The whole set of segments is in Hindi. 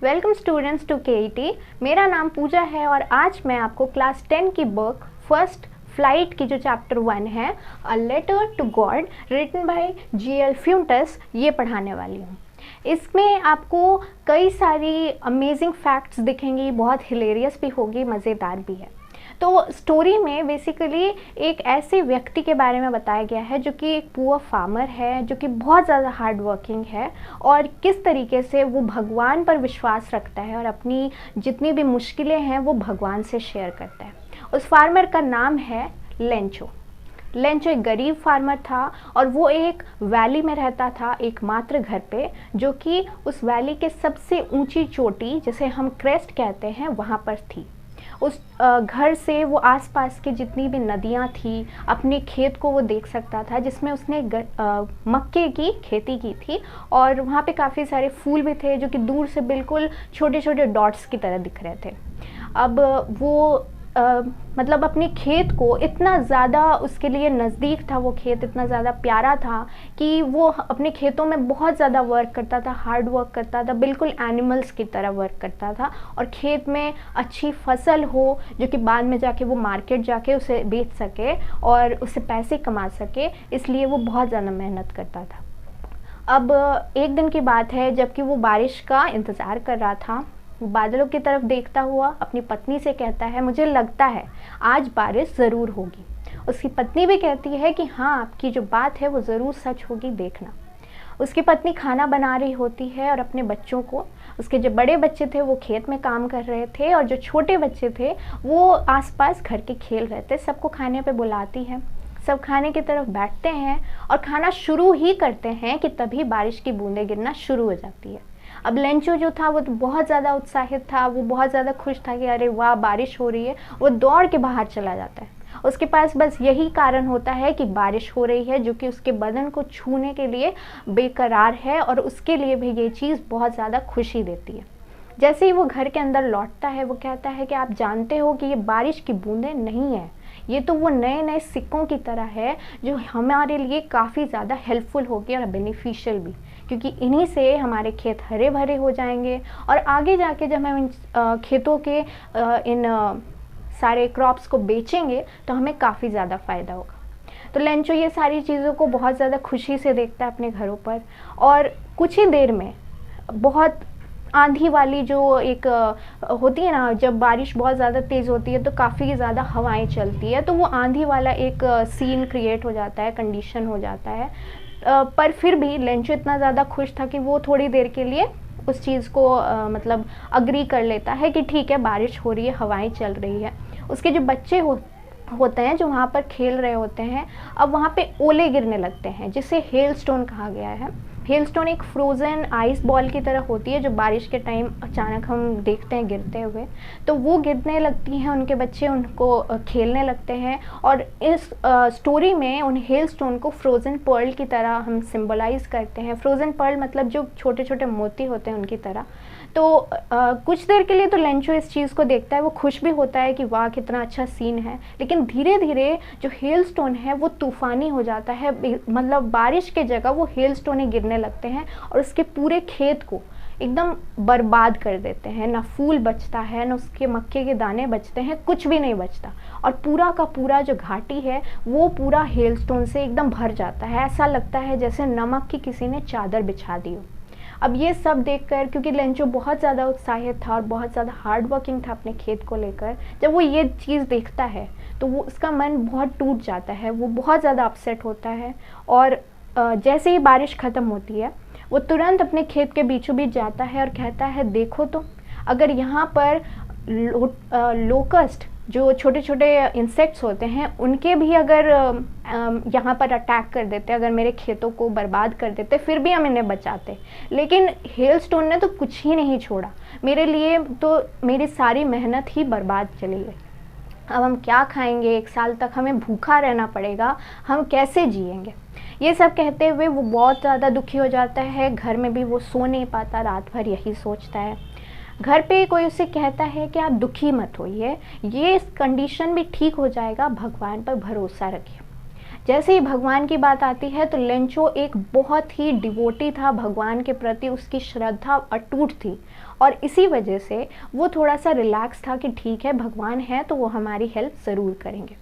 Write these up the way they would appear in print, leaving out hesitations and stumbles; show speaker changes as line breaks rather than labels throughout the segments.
Welcome students to KET. मेरा नाम पूजा है और आज मैं आपको क्लास 10 की बुक फर्स्ट फ्लाइट की जो चैप्टर 1 है a letter to God written by G L. Fuentes ये पढ़ाने वाली हूँ। इसमें आपको कई सारी अमेजिंग फैक्ट्स दिखेंगी, बहुत हिलेरियस भी होगी, मज़ेदार भी है। तो स्टोरी में बेसिकली एक ऐसे व्यक्ति के बारे में बताया गया है जो कि एक पुअर फार्मर है, जो कि बहुत ज़्यादा हार्ड वर्किंग है और किस तरीके से वो भगवान पर विश्वास रखता है और अपनी जितनी भी मुश्किलें हैं वो भगवान से शेयर करता है। उस फार्मर का नाम है लेंचो। लेंचो एक गरीब फार्मर था और वो एक वैली में रहता था, एकमात्र घर पे, जो कि उस वैली के सबसे ऊंची चोटी, जिसे हम क्रेस्ट कहते हैं, वहाँ पर थी। उस घर से वो आसपास की जितनी भी नदियाँ थी, अपने खेत को वो देख सकता था, जिसमें उसने मक्के की खेती की थी और वहाँ पे काफ़ी सारे फूल भी थे जो कि दूर से बिल्कुल छोटे छोटे डॉट्स की तरह दिख रहे थे। अब वो मतलब अपने खेत को इतना ज़्यादा उसके लिए नज़दीक था, वो खेत इतना ज़्यादा प्यारा था कि वो अपने खेतों में बहुत ज़्यादा वर्क करता था, हार्ड वर्क करता था, बिल्कुल एनिमल्स की तरह वर्क करता था और खेत में अच्छी फसल हो जो कि बाद में जाके वो मार्केट जाके उसे बेच सके और उससे पैसे कमा सके, इसलिए वो बहुत ज़्यादा मेहनत करता था। अब एक दिन की बात है जबकि वो बारिश का इंतज़ार कर रहा था। बादलों की तरफ देखता हुआ अपनी पत्नी से कहता है, मुझे लगता है आज बारिश ज़रूर होगी। उसकी पत्नी भी कहती है कि हाँ, आपकी जो बात है वो ज़रूर सच होगी, देखना। उसकी पत्नी खाना बना रही होती है और अपने बच्चों को, उसके जो बड़े बच्चे थे वो खेत में काम कर रहे थे और जो छोटे बच्चे थे वो आसपास घर के खेल रहे थे। सबको खाने पे बुलाती है, सब खाने की तरफ बैठते हैं और खाना शुरू ही करते हैं कि तभी बारिश की बूंदें गिरना शुरू हो जाती है। अब लेंचो जो था वो तो बहुत ज़्यादा उत्साहित था, वो बहुत ज़्यादा खुश था कि अरे वाह, बारिश हो रही है। वो दौड़ के बाहर चला जाता है। उसके पास बस यही कारण होता है कि बारिश हो रही है, जो कि उसके बदन को छूने के लिए बेकरार है और उसके लिए भी ये चीज़ बहुत ज़्यादा खुशी देती है। जैसे ही वो घर के अंदर लौटता है वो कहता है कि आप जानते हो कि ये बारिश की बूंदें नहीं है, ये तो वो नए नए सिक्कों की तरह है जो हमारे लिए काफ़ी ज़्यादा हेल्पफुल होगी और बेनिफिशियल भी, क्योंकि इन्हीं से हमारे खेत हरे भरे हो जाएंगे और आगे जाके जब हम इन खेतों के इन सारे क्रॉप्स को बेचेंगे तो हमें काफ़ी ज़्यादा फ़ायदा होगा। तो लेंचो ये सारी चीज़ों को बहुत ज़्यादा खुशी से देखता है अपने घरों पर और कुछ ही देर में बहुत आंधी वाली जो एक होती है ना, जब बारिश बहुत ज़्यादा तेज़ होती है तो काफ़ी ज़्यादा हवाएं चलती है, तो वो आंधी वाला एक सीन क्रिएट हो जाता है, कंडीशन हो जाता है। पर फिर भी लेंचो इतना ज़्यादा खुश था कि वो थोड़ी देर के लिए उस चीज़ को मतलब अग्री कर लेता है कि ठीक है, बारिश हो रही है, हवाएं चल रही है। उसके जो बच्चे होते हैं जो वहाँ पर खेल रहे होते हैं, अब वहाँ पे ओले गिरने लगते हैं, जिसे हेलस्टोन कहा गया है। हेलस्टोन एक फ्रोज़न आइस बॉल की तरह होती है जो बारिश के टाइम अचानक हम देखते हैं गिरते हुए, तो वो गिरने लगती हैं, उनके बच्चे उनको खेलने लगते हैं और इस स्टोरी में उन हेलस्टोन को फ्रोज़न पर्ल की तरह हम सिंबलाइज़ करते हैं। फ्रोज़न पर्ल मतलब जो छोटे छोटे मोती होते हैं उनकी तरह। तो कुछ देर के लिए तो लेंचो इस चीज़ को देखता है, वो खुश भी होता है कि वाह कितना अच्छा सीन है, लेकिन धीरे धीरे जो हेलस्टोन है वो तूफ़ानी हो जाता है, मतलब बारिश के जगह वो हेलस्टोन गिरने लगते हैं और उसके पूरे खेत को एकदम बर्बाद कर देते हैं। ना फूल बचता है, ना उसके मक्के के दाने बचते हैं, कुछ भी नहीं बचता और पूरा का पूरा जो घाटी है वो पूरा हेलस्टोन से एकदम भर जाता है। ऐसा लगता है जैसे नमक की किसी ने चादर बिछा दी हो। अब ये सब देखकर, क्योंकि लेंचो बहुत ज़्यादा उत्साहित था और बहुत ज़्यादा हार्ड वर्किंग था अपने खेत को लेकर, जब वो ये चीज़ देखता है तो वो उसका मन बहुत टूट जाता है, वो बहुत ज़्यादा अपसेट होता है और जैसे ही बारिश ख़त्म होती है वो तुरंत अपने खेत के बीचों बीच जाता है और कहता है, देखो तो अगर यहाँ पर लोकस्ट जो छोटे छोटे इंसेक्ट्स होते हैं उनके भी अगर यहाँ पर अटैक कर देते, अगर मेरे खेतों को बर्बाद कर देते, फिर भी हम इन्हें बचाते, लेकिन हेलस्टोन ने तो कुछ ही नहीं छोड़ा, मेरे लिए तो मेरी सारी मेहनत ही बर्बाद चली गई। अब हम क्या खाएंगे, 1 साल तक हमें भूखा रहना पड़ेगा, हम कैसे जिएंगे। ये सब कहते हुए वो बहुत ज़्यादा दुखी हो जाता है, घर में भी वो सो नहीं पाता, रात भर यही सोचता है। घर पे कोई उसे कहता है कि आप दुखी मत होइए, ये कंडीशन भी ठीक हो जाएगा, भगवान पर भरोसा रखिए। जैसे ही भगवान की बात आती है तो लेंचो एक बहुत ही डिवोटी था भगवान के प्रति, उसकी श्रद्धा अटूट थी और इसी वजह से वो थोड़ा सा रिलैक्स था कि ठीक है भगवान है तो वो हमारी हेल्प ज़रूर करेंगे।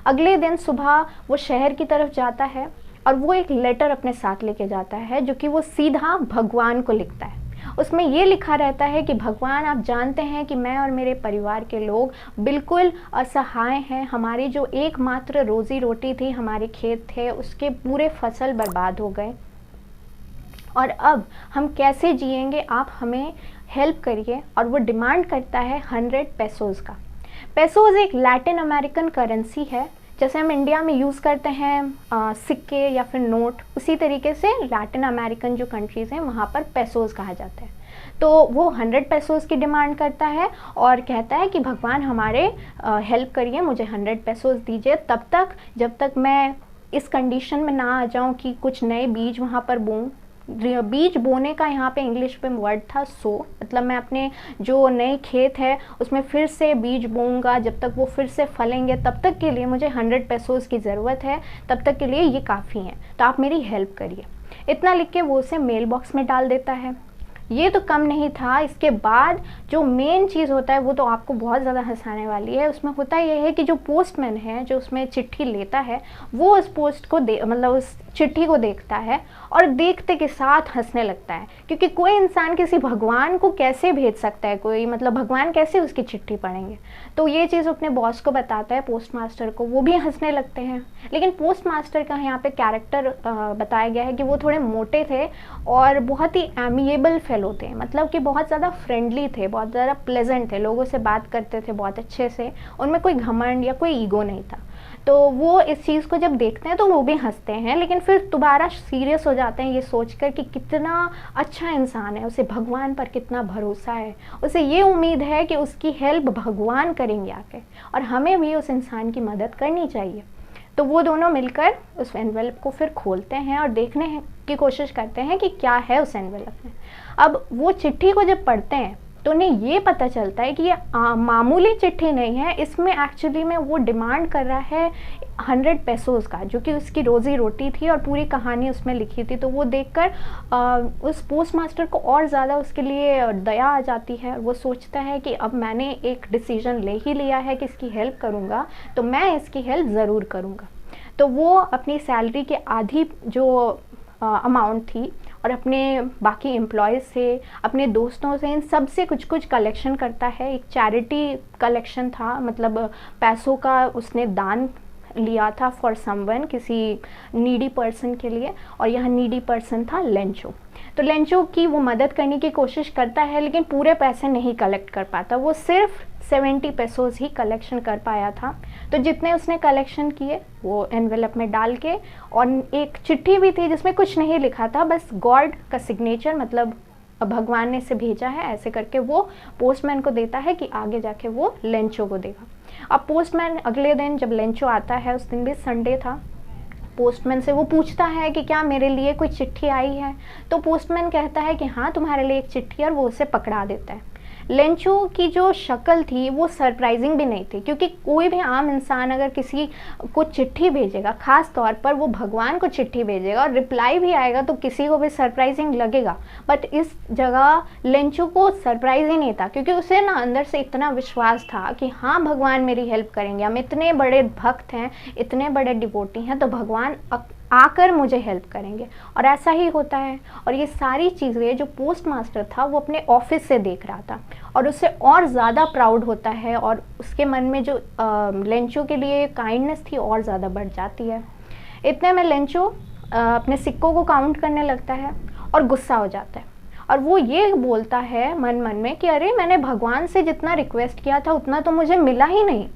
अगले दिन सुबह वो शहर की तरफ जाता है और वो एक लेटर अपने साथ लेके जाता है जो कि वो सीधा भगवान को लिखता है। उसमें ये लिखा रहता है कि भगवान, आप जानते हैं कि मैं और मेरे परिवार के लोग बिल्कुल असहाय हैं, हमारी जो एकमात्र रोज़ी रोटी थी, हमारे खेत थे, उसके पूरे फसल बर्बाद हो गए और अब हम कैसे जिएंगे, आप हमें हेल्प करिए। और वो डिमांड करता है 100 पेसोज़ का। पेसोज़ एक लैटिन अमेरिकन करेंसी है, जैसे हम इंडिया में यूज़ करते हैं सिक्के या फिर नोट, उसी तरीके से लैटिन अमेरिकन जो कंट्रीज़ हैं वहाँ पर पेसोज़ कहा जाता है। तो वो 100 पेसोज़ की डिमांड करता है और कहता है कि भगवान हमारे हेल्प करिए, मुझे 100 पेसोज़ दीजिए तब तक जब तक मैं इस कंडीशन में ना आ जाऊँ कि कुछ नए बीज वहाँ पर बोऊँ। बीज बोने का यहाँ पे इंग्लिश में वर्ड था सो, मतलब मैं अपने जो नए खेत है उसमें फिर से बीज बोऊंगा, जब तक वो फिर से फलेंगे तब तक के लिए मुझे 100 पेसोज़ की ज़रूरत है, तब तक के लिए ये काफ़ी है, तो आप मेरी हेल्प करिए। इतना लिख के वो उसे मेल बॉक्स में डाल देता है। ये तो कम नहीं था, इसके बाद जो मेन चीज़ होता है वो तो आपको बहुत ज़्यादा हंसाने वाली है। उसमें होता यह है कि जो पोस्टमैन है जो उसमें चिट्ठी लेता है वो उस पोस्ट को मतलब उस चिट्ठी को देखता है और देखते के साथ हंसने लगता है, क्योंकि कोई इंसान किसी भगवान को कैसे भेज सकता है, कोई मतलब भगवान कैसे उसकी चिट्ठी पढ़ेंगे। तो ये चीज़ अपने बॉस को बताता है, पोस्ट मास्टर को, वो भी हंसने लगते हैं। लेकिन पोस्ट मास्टर का यहाँ पे कैरेक्टर बताया गया है कि वो थोड़े मोटे थे और बहुत ही एमिएबल फेलो थे, मतलब कि बहुत ज़्यादा फ्रेंडली थे, बहुत ज़्यादा प्लेजेंट थे, लोगों से बात करते थे बहुत अच्छे से, उनमें कोई घमंड या कोई ईगो नहीं था। तो वो इस चीज़ को जब देखते हैं तो वो भी हंसते हैं, लेकिन फिर दोबारा सीरियस हो जाते हैं ये सोचकर कि कितना अच्छा इंसान है, उसे भगवान पर कितना भरोसा है, उसे ये उम्मीद है कि उसकी हेल्प भगवान करेंगे आके और हमें भी उस इंसान की मदद करनी चाहिए। तो वो दोनों मिलकर उस एनवेलप को फिर खोलते हैं और देखने की कोशिश करते हैं कि क्या है उस एनवेलप में। अब वो चिट्ठी को जब पढ़ते हैं तो उन्हें ये पता चलता है कि ये मामूली चिट्ठी नहीं है, इसमें एक्चुअली में वो डिमांड कर रहा है 100 पेसोज़ का, जो कि उसकी रोज़ी रोटी थी और पूरी कहानी उसमें लिखी थी। तो वो देखकर उस पोस्ट मास्टर को और ज़्यादा उसके लिए दया आ जाती है। वो सोचता है कि अब मैंने एक डिसीजन ले ही लिया है कि इसकी हेल्प करूँगा, तो मैं इसकी हेल्प ज़रूर करूँगा। तो वो अपनी सैलरी के आधी जो अमाउंट थी और अपने बाकी एम्प्लॉयज़ से, अपने दोस्तों से, इन सब से कुछ कुछ कलेक्शन करता है। एक चैरिटी कलेक्शन था, मतलब पैसों का उसने दान लिया था फॉर समवन, किसी नीडी पर्सन के लिए, और यह नीडी पर्सन था लेंचो। तो लेंचो की वो मदद करने की कोशिश करता है लेकिन पूरे पैसे नहीं कलेक्ट कर पाता, वो सिर्फ 70 पेसोज़ ही कलेक्शन कर पाया था। तो जितने उसने कलेक्शन किए वो एनवेलप में डाल के, और एक चिट्ठी भी थी जिसमें कुछ नहीं लिखा था, बस गॉड का सिग्नेचर, मतलब भगवान ने इसे भेजा है ऐसे करके, वो पोस्टमैन को देता है कि आगे जाके वो लेंचो को देगा। अब पोस्टमैन अगले दिन जब लेंचो आता है, उस दिन भी संडे था, पोस्टमैन से वो पूछता है कि क्या मेरे लिए कोई चिट्ठी आई है। तो पोस्टमैन कहता है कि हाँ तुम्हारे लिए एक चिट्ठी, और वो उसे पकड़ा देता है। लेंचो की जो शक्ल थी वो सरप्राइजिंग भी नहीं थी, क्योंकि कोई भी आम इंसान अगर किसी को चिट्ठी भेजेगा, ख़ास तौर पर वो भगवान को चिट्ठी भेजेगा और रिप्लाई भी आएगा, तो किसी को भी सरप्राइजिंग लगेगा। बट इस जगह लेंचो को सरप्राइज ही नहीं था, क्योंकि उसे ना अंदर से इतना विश्वास था कि हाँ भगवान मेरी हेल्प करेंगे, हम इतने बड़े भक्त हैं, इतने बड़े डिवोटी हैं, तो भगवान आकर मुझे हेल्प करेंगे। और ऐसा ही होता है। और ये सारी चीज़ें जो पोस्ट मास्टर था वो अपने ऑफिस से देख रहा था और उससे और ज़्यादा प्राउड होता है, और उसके मन में जो लेंचो के लिए काइंडनेस थी और ज़्यादा बढ़ जाती है। इतने में लेंचो अपने सिक्कों को काउंट करने लगता है और गुस्सा हो जाता है, और वो ये बोलता है मन मन में कि अरे मैंने भगवान से जितना रिक्वेस्ट किया था उतना तो मुझे मिला ही नहीं।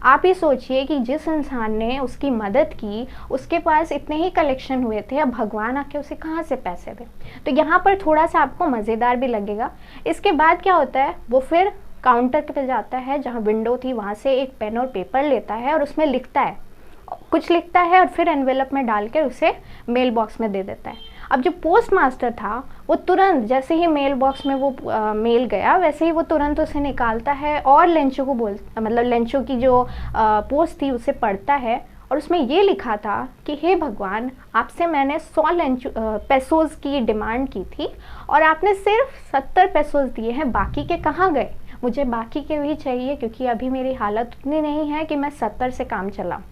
आप ही सोचिए कि जिस इंसान ने उसकी मदद की उसके पास इतने ही कलेक्शन हुए थे, अब भगवान आके उसे कहाँ से पैसे दे। तो यहाँ पर थोड़ा सा आपको मज़ेदार भी लगेगा। इसके बाद क्या होता है, वो फिर काउंटर पे जाता है जहाँ विंडो थी, वहाँ से एक पेन और पेपर लेता है और उसमें लिखता है, कुछ लिखता है और फिर एनवेलप में डाल कर उसे मेल बॉक्स में दे देता है। अब जो पोस्ट मास्टर था वो तुरंत जैसे ही मेल बॉक्स में वो मेल गया वैसे ही वो तुरंत उसे निकालता है और लेंचो को मतलब लेंचो की जो पोस्ट थी उसे पढ़ता है और उसमें ये लिखा था कि हे भगवान, आपसे मैंने 100 पेसोज़ की डिमांड की थी और आपने सिर्फ 70 पेसोज़ दिए हैं, बाकी के कहाँ गए? मुझे बाकी के भी चाहिए क्योंकि अभी मेरी हालत उतनी नहीं है कि मैं 70 से काम चलाऊँ।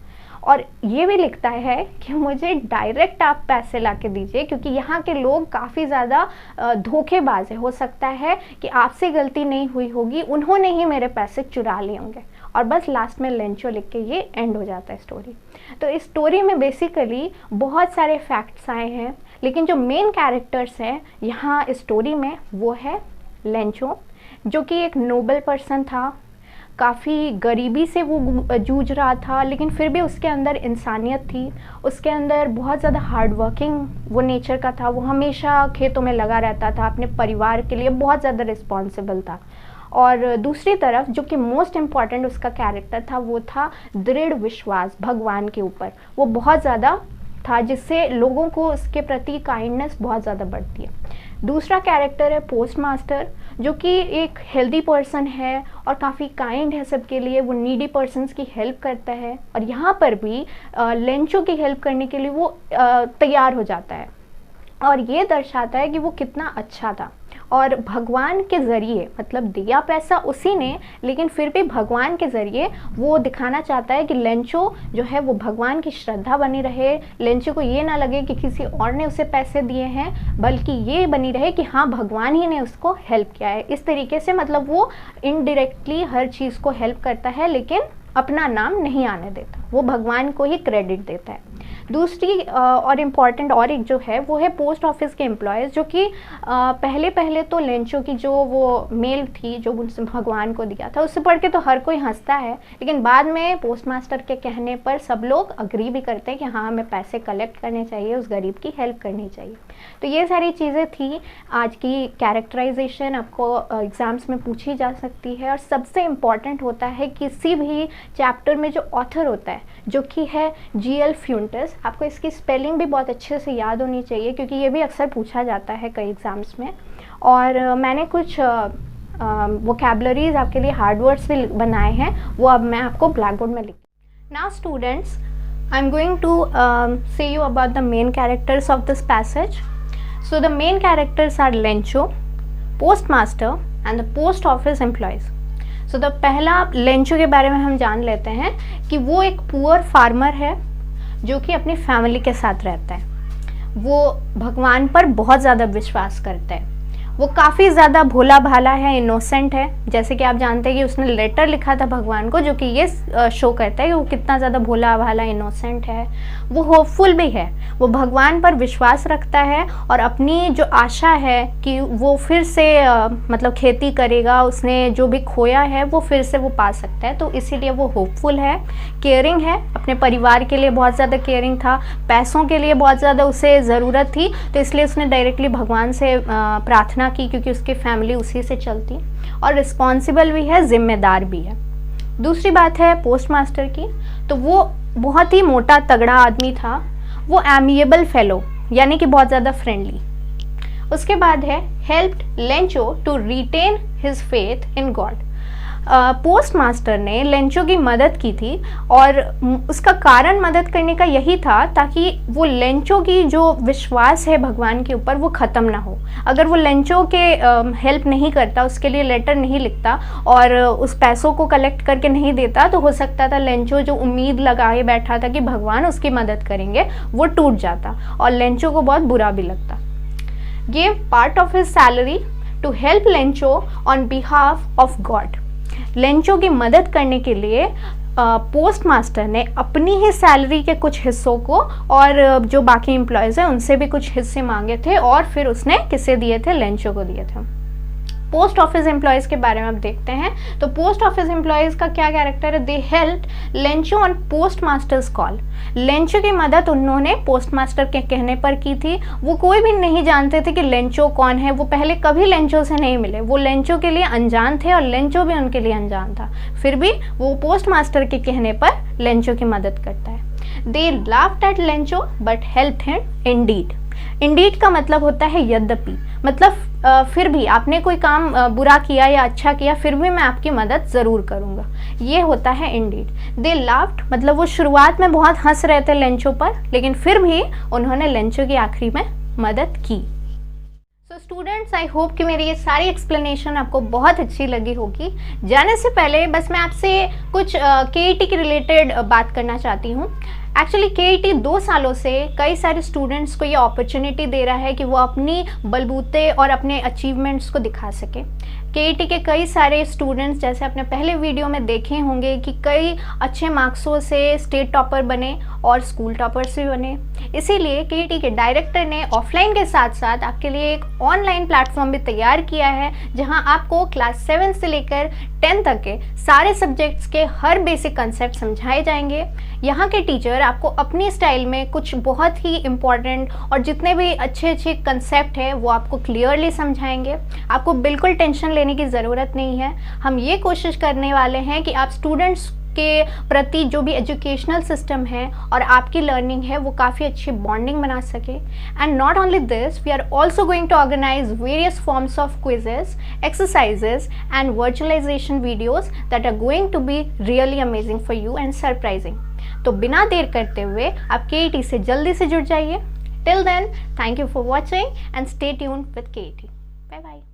और ये भी लिखता है कि मुझे डायरेक्ट आप पैसे ला के दीजिए क्योंकि यहाँ के लोग काफ़ी ज़्यादा धोखेबाज है। हो सकता है कि आपसे गलती नहीं हुई होगी, उन्होंने ही मेरे पैसे चुरा लिए होंगे। और बस लास्ट में लेंचो लिख के ये एंड हो जाता है स्टोरी। तो इस स्टोरी में बेसिकली बहुत सारे फैक्ट्स आए हैं, लेकिन जो मेन कैरेक्टर्स हैं यहाँ स्टोरी में वो है लेंचो, जो कि एक नोबल पर्सन था। काफ़ी गरीबी से वो जूझ रहा था, लेकिन फिर भी उसके अंदर इंसानियत थी, उसके अंदर बहुत ज़्यादा हार्ड वर्किंग वो नेचर का था। वो हमेशा खेतों में लगा रहता था, अपने परिवार के लिए बहुत ज़्यादा रिस्पॉन्सिबल था। और दूसरी तरफ जो कि मोस्ट इम्पॉर्टेंट उसका कैरेक्टर था वो था दृढ़ विश्वास भगवान के ऊपर। वो बहुत ज़्यादा था, जिससे लोगों को उसके प्रति काइंडनेस बहुत ज़्यादा बढ़ती है। दूसरा कैरेक्टर है पोस्ट मास्टर, जो कि एक हेल्दी पर्सन है और काफ़ी काइंड है सबके लिए। वो नीडी पर्सन्स की हेल्प करता है और यहाँ पर भी लेंचो की हेल्प करने के लिए वो तैयार हो जाता है। और ये दर्शाता है कि वो कितना अच्छा था और भगवान के ज़रिए, मतलब दिया पैसा उसी ने, लेकिन फिर भी भगवान के ज़रिए वो दिखाना चाहता है कि लेंचो जो है वो भगवान की श्रद्धा बनी रहे। लेंचो को ये ना लगे कि किसी और ने उसे पैसे दिए हैं, बल्कि ये बनी रहे कि हाँ भगवान ही ने उसको हेल्प किया है। इस तरीके से मतलब वो इनडायरेक्टली हर चीज़ को हेल्प करता है, लेकिन अपना नाम नहीं आने देता, वो भगवान को ही क्रेडिट देता है। दूसरी और इम्पॉर्टेंट और एक जो है वो है पोस्ट ऑफिस के एम्प्लॉयज़, जो कि पहले तो लेंचो की जो वो मेल थी जो उसने भगवान को दिया था, उससे पढ़ के तो हर कोई हंसता है, लेकिन बाद में पोस्ट मास्टर के कहने पर सब लोग अग्री भी करते हैं कि हाँ हमें पैसे कलेक्ट करने चाहिए, उस गरीब की हेल्प करनी चाहिए। तो ये सारी चीज़ें थी। आज की कैरेक्टराइजेशन आपको एग्ज़ाम्स में पूछी जा सकती है। और सबसे इम्पॉर्टेंट होता है किसी भी चैप्टर में जो ऑथर होता है, जो कि है GL फ्यूंटस। आपको इसकी स्पेलिंग भी बहुत अच्छे से याद होनी चाहिए क्योंकि ये भी अक्सर पूछा जाता है कई एग्ज़ाम्स में। और मैंने कुछ वोकैबुलरीज आपके लिए हार्ड वर्ड्स भी बनाए हैं, वो अब मैं आपको ब्लैक बोर्ड में लिख। Now students, I am going to say you about the main characters of this passage. So the main characters are Lencho, postmaster and the post office employees. So the पहला लेंचो के बारे में हम जान लेते हैं कि वो एक पुअर फार्मर है जो कि अपनी फैमिली के साथ रहता है। वो भगवान पर बहुत ज़्यादा विश्वास करता है। वो काफ़ी ज़्यादा भोला भाला है, इनोसेंट है। जैसे कि आप जानते हैं कि उसने लेटर लिखा था भगवान को, जो कि ये शो करता है कि वो कितना ज़्यादा भोला भाला इनोसेंट है। वो होपफुल भी है, वो भगवान पर विश्वास रखता है और अपनी जो आशा है कि वो फिर से मतलब खेती करेगा, उसने जो भी खोया है वो फिर से वो पा सकता है, तो इसीलिए वो होपफुल है। केयरिंग है, अपने परिवार के लिए बहुत ज़्यादा केयरिंग था। पैसों के लिए बहुत ज़्यादा उसे ज़रूरत थी, तो इसलिए उसने डायरेक्टली भगवान से प्रार्थना की, क्योंकि उसकी फैमिली उसी से चलती। और रिस्पॉन्सिबल भी है, जिम्मेदार भी है। दूसरी बात है पोस्ट मास्टर की, तो वो बहुत ही मोटा तगड़ा आदमी था। वो एमिएबल फेलो, यानी कि बहुत ज़्यादा फ्रेंडली। उसके बाद है helped Lencho to retain his faith in God. Postmaster ने लेंचो की मदद की थी और उसका कारण मदद करने का यही था ताकि वो लेंचो की जो विश्वास है भगवान के ऊपर वो ख़त्म ना हो। अगर वो लेंचो के हेल्प नहीं करता, उसके लिए लेटर नहीं लिखता और उस पैसों को कलेक्ट करके नहीं देता, तो हो सकता था लेंचो जो उम्मीद लगाए बैठा था कि भगवान उसकी मदद करेंगे, वो टूट जाता और लेंचो को बहुत बुरा भी लगता। Give part of his salary to help Lencho on behalf of God. Lencho की मदद करने के लिए पोस्ट मास्टर ने अपनी ही सैलरी के कुछ हिस्सों को और जो बाकी एम्प्लॉयज़ हैं उनसे भी कुछ हिस्से मांगे थे और फिर उसने किसे दिए थे, लेंचो को दिए थे। पोस्ट ऑफिस एम्प्लॉयज़ के बारे में अब देखते हैं। तो पोस्ट ऑफिस एम्प्लॉयज़ का क्या कैरेक्टर है? They help Lencho on post masters call. Lencho की मदद उन्होंने पोस्ट मास्टर के कहने पर की थी। वो कोई भी नहीं जानते थे कि लेंचो कौन है, वो पहले कभी लेंचो से नहीं मिले, वो लेंचो के लिए अनजान थे और लेंचो भी उनके लिए अनजान था। फिर भी वो पोस्ट मास्टर के कहने पर लेंचो की मदद करता है। They laughed at Lencho but helped him indeed. Indeed का मतलब होता है यद्यपि, मतलब फिर भी आपने कोई काम बुरा किया या अच्छा किया, फिर भी मैं आपकी मदद ज़रूर करूँगा। ये होता है इंडीड। दे लाफ्ड, मतलब वो शुरुआत में बहुत हंस रहे थे लेंचो पर, लेकिन फिर भी उन्होंने लेंचो की आखिरी में मदद की। सो स्टूडेंट्स, आई होप कि मेरी ये सारी एक्सप्लेनेशन आपको बहुत अच्छी लगी होगी। जाने से पहले बस मैं आपसे कुछ केईटी के रिलेटेड बात करना चाहती हूँ। एक्चुअली केईटी 2 सालों से कई सारे स्टूडेंट्स को ये अपॉर्चुनिटी दे रहा है कि वो अपनी बलबूते और अपने अचीवमेंट्स को दिखा सके। केईटी के कई सारे स्टूडेंट्स, जैसे आपने पहले वीडियो में देखे होंगे कि कई अच्छे मार्क्सों से स्टेट टॉपर बने और स्कूल टॉपर्स भी बने। इसीलिए केईटी के डायरेक्टर ने ऑफलाइन के साथ साथ आपके लिए एक ऑनलाइन प्लेटफॉर्म भी तैयार किया है, जहां आपको क्लास 7 से लेकर 10 तक के सारे सब्जेक्ट्स के हर बेसिक कंसेप्ट समझाए जाएंगे। यहाँ के टीचर आपको अपनी स्टाइल में कुछ बहुत ही इम्पॉर्टेंट और जितने भी अच्छे अच्छे कंसेप्ट है वो आपको क्लियरली समझाएंगे। आपको बिल्कुल टेंशन लेने की ज़रूरत नहीं है। हम ये कोशिश करने वाले हैं कि आप स्टूडेंट्स के प्रति जो भी एजुकेशनल सिस्टम है और आपकी लर्निंग है वो काफ़ी अच्छी बॉन्डिंग बना सके। And not only this, we are also going to organise various forms of quizzes, exercises and virtualisation videos that are going to be really amazing for you and surprising. तो बिना देर करते हुए आप केईटी से जल्दी से जुड़ जाइए। Till then, thank you for watching and stay tuned with KET. Bye bye.